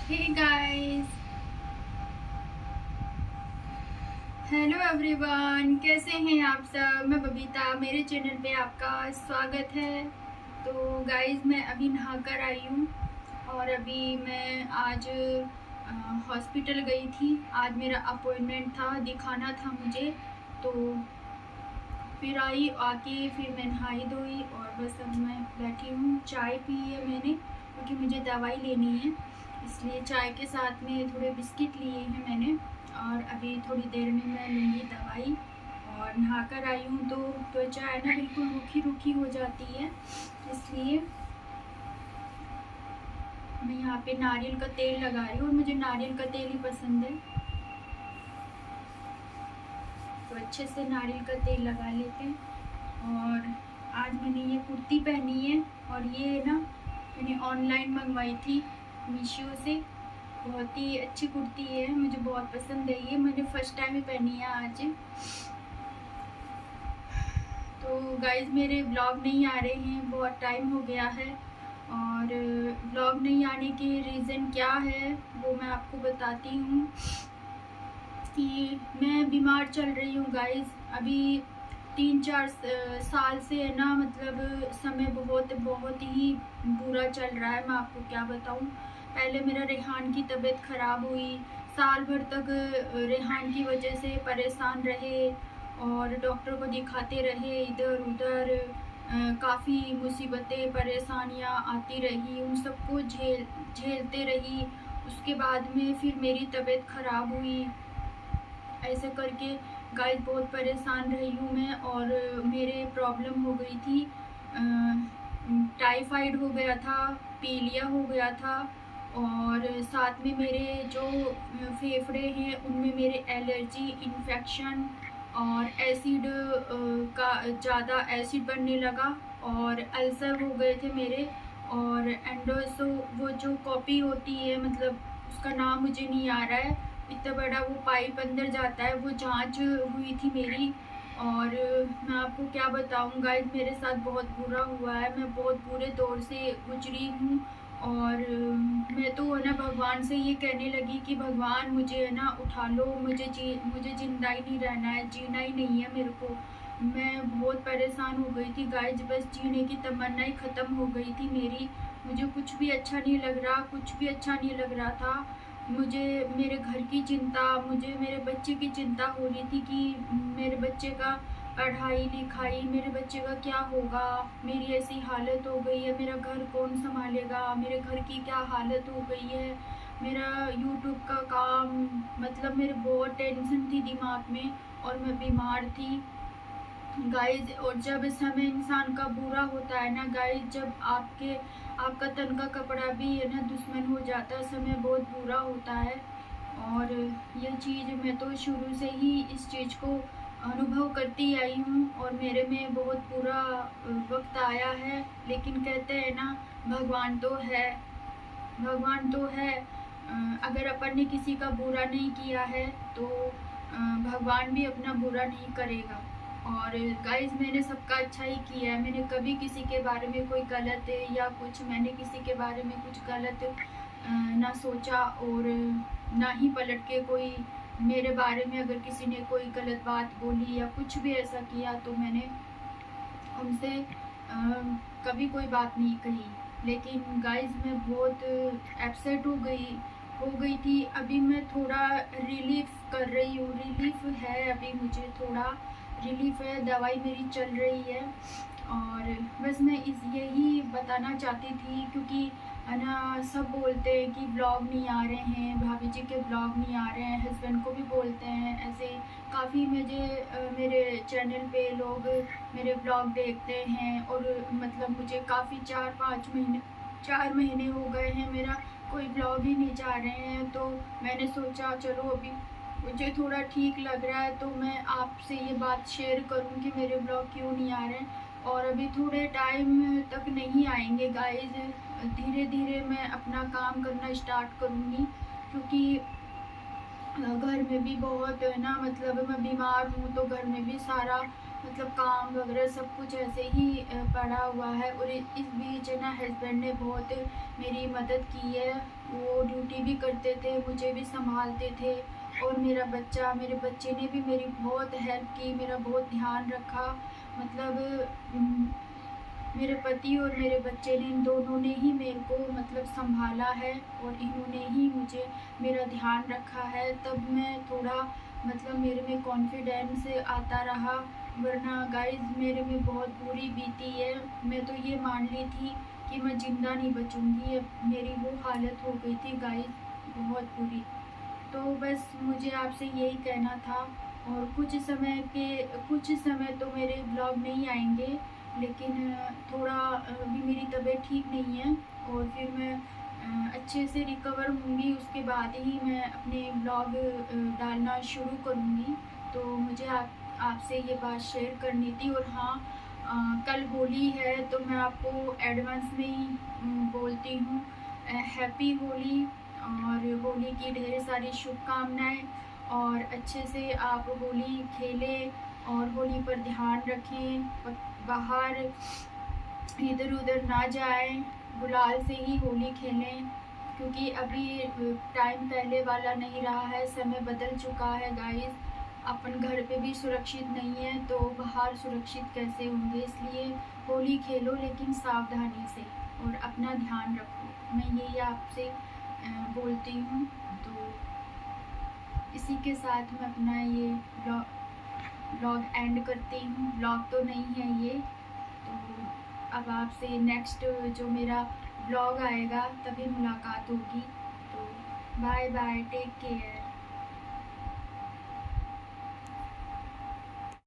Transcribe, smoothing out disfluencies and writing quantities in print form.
Hey guys, hello everyone, कैसे हैं आप सब। मैं बबीता, मेरे चैनल पे आपका स्वागत है। तो गाइस, मैं अभी नहा कर आई हूँ और अभी मैं आज हॉस्पिटल गई थी। आज मेरा अपॉइंटमेंट था, दिखाना था मुझे। तो फिर आई, आके फिर मैं नहाई धोई और बस अब मैं बैठी हूँ। चाय पी है मैंने क्योंकि मुझे दवाई लेनी है, इसलिए चाय के साथ में थोड़े बिस्किट लिए हैं मैंने। और अभी थोड़ी देर में मैं लूँगी दवाई। और नहा कर आई हूँ तो त्वचा है ना बिल्कुल रूखी रूखी हो जाती है, इसलिए मैं यहाँ पे नारियल का तेल लगा रही हूँ और मुझे नारियल का तेल ही पसंद है, तो अच्छे से नारियल का तेल लगा लेते हैं। और आज मैंने ये कुर्ती पहनी है और ये ना मैंने ऑनलाइन मंगवाई थी मीशो से। बहुत ही अच्छी कुर्ती है, मुझे बहुत पसंद है। ये मैंने फर्स्ट टाइम ही पहनी है आज। तो गाइज, मेरे ब्लॉग नहीं आ रहे हैं, बहुत टाइम हो गया है। और ब्लॉग नहीं आने के रीज़न क्या है वो मैं आपको बताती हूँ कि मैं बीमार चल रही हूँ गाइज। अभी 3-4 साल से है ना, मतलब समय बहुत बहुत ही बुरा चल रहा है। मैं आपको क्या बताऊँ। पहले मेरा रेहान की तबीयत ख़राब हुई, साल भर तक रेहान की वजह से परेशान रहे और डॉक्टर को दिखाते रहे इधर उधर। काफ़ी मुसीबतें परेशानियाँ आती रही, उन सबको झेलते रही। उसके बाद में फिर मेरी तबीयत ख़राब हुई। ऐसे करके गाइस बहुत परेशान रही हूँ मैं। और मेरे प्रॉब्लम हो गई थी, टाइफाइड हो गया था, पीलिया हो गया था। और साथ में मेरे जो फेफड़े हैं उनमें मेरे एलर्जी, इन्फेक्शन और एसिड का ज़्यादा एसिड बनने लगा और अल्सर हो गए थे मेरे। और एंडोसो वो जो कॉपी होती है, मतलब उसका नाम मुझे नहीं आ रहा है, इतना बड़ा वो पाइप अंदर जाता है, वो जांच हुई थी मेरी। और मैं आपको क्या बताऊँ गाइस, मेरे साथ बहुत बुरा हुआ है। मैं बहुत बुरे दौर से गुजरी हूँ। और मैं तो है ना भगवान से ये कहने लगी कि भगवान मुझे है ना उठा लो, मुझे जिंदा ही नहीं रहना है, जीना ही नहीं है मेरे को। मैं बहुत परेशान हो गई थी गाइस, बस जीने की तमन्ना ही ख़त्म हो गई थी मेरी। मुझे कुछ भी अच्छा नहीं लग रहा, कुछ भी अच्छा नहीं लग रहा था। मुझे मेरे घर की चिंता, मुझे मेरे बच्चे की चिंता हो रही थी कि मेरे बच्चे का पढ़ाई लिखाई, मेरे बच्चे का क्या होगा। मेरी ऐसी हालत हो गई है, मेरा घर कौन संभालेगा, मेरे घर की क्या हालत हो गई है, मेरा यूट्यूब का काम, मतलब मेरे बहुत टेंशन थी दिमाग में और मैं बीमार थी गाइज। और जब समय इंसान का बुरा होता है ना गाइज, जब आपका तन का कपड़ा भी है ना दुश्मन हो जाता है, समय बहुत बुरा होता है। और ये चीज़ मैं तो शुरू से ही इस चीज़ को अनुभव करती आई हूँ और मेरे में बहुत बुरा वक्त आया है। लेकिन कहते हैं ना, भगवान तो है, भगवान तो है। अगर अपन ने किसी का बुरा नहीं किया है तो भगवान भी अपना बुरा नहीं करेगा। और गाइस, मैंने सबका अच्छा ही किया है। मैंने कभी किसी के बारे में कोई गलत या कुछ, मैंने किसी के बारे में कुछ गलत ना सोचा। और ना ही पलट के कोई मेरे बारे में अगर किसी ने कोई गलत बात बोली या कुछ भी ऐसा किया तो मैंने उनसे कभी कोई बात नहीं कही। लेकिन गाइस, मैं बहुत अपसेट हो गई थी। अभी मैं थोड़ा रिलीफ कर रही हूँ, रिलीफ है अभी, मुझे थोड़ा रिलीफ है, दवाई मेरी चल रही है। और बस मैं यही बताना चाहती थी क्योंकि है ना, सब बोलते हैं कि ब्लॉग नहीं आ रहे हैं, भाभी जी के ब्लॉग नहीं आ रहे हैं, हस्बैंड को भी बोलते हैं ऐसे। काफ़ी मेरे चैनल पे लोग मेरे ब्लॉग देखते हैं और मतलब मुझे काफ़ी 4 महीने हो गए हैं मेरा कोई ब्लॉग ही नहीं जा रहे हैं। तो मैंने सोचा चलो अभी मुझे थोड़ा ठीक लग रहा है तो मैं आपसे ये बात शेयर करूं कि मेरे ब्लॉग क्यों नहीं आ रहे हैं। और अभी थोड़े टाइम तक नहीं आएंगे गाइज, धीरे धीरे मैं अपना काम करना स्टार्ट करूँगी क्योंकि घर में भी बहुत है ना, मतलब मैं बीमार हूँ तो घर में भी सारा मतलब काम वगैरह सब कुछ ऐसे ही पड़ा हुआ है। और इस बीच ना हस्बैंड ने बहुत मेरी मदद की है। वो ड्यूटी भी करते थे, मुझे भी संभालते थे, और मेरे बच्चे ने भी मेरी बहुत हेल्प की, मेरा बहुत ध्यान रखा। मतलब मेरे पति और मेरे बच्चे ने, इन दोनों ने ही मेरे को मतलब संभाला है, और इन्होंने ही मुझे मेरा ध्यान रखा है। तब मैं थोड़ा मतलब मेरे में कॉन्फिडेंस आता रहा, वरना गाइस मेरे में बहुत बुरी बीती है। मैं तो ये मान ली थी कि मैं ज़िंदा नहीं बचूंगी, अब मेरी वो हालत हो गई थी गाइस, बहुत बुरी। तो बस मुझे आपसे यही कहना था। और कुछ समय तो मेरे ब्लॉग नहीं आएंगे, लेकिन थोड़ा अभी मेरी तबीयत ठीक नहीं है, और फिर मैं अच्छे से रिकवर होंगी, उसके बाद ही मैं अपने ब्लॉग डालना शुरू करूँगी। तो मुझे आपसे ये बात शेयर करनी थी। और हाँ, कल होली है, तो मैं आपको एडवांस में ही बोलती हूँ हैप्पी होली, और होली की ढेर सारी शुभकामनाएं। और अच्छे से आप होली खेलें, और होली पर ध्यान रखें, बाहर इधर उधर ना जाएं, गुलाल से ही होली खेलें, क्योंकि अभी टाइम पहले वाला नहीं रहा है, समय बदल चुका है गाइस। अपन घर पे भी सुरक्षित नहीं है, तो बाहर सुरक्षित कैसे होंगे। इसलिए होली खेलो, लेकिन सावधानी से, और अपना ध्यान रखो। मैं यही आपसे बोलती हूँ। तो इसी के साथ मैं अपना ये ब्लॉग एंड करती हूँ। ब्लॉग तो नहीं है ये, तो अब आपसे नेक्स्ट जो मेरा ब्लॉग आएगा तभी मुलाकात होगी। तो बाय बाय, टेक केयर।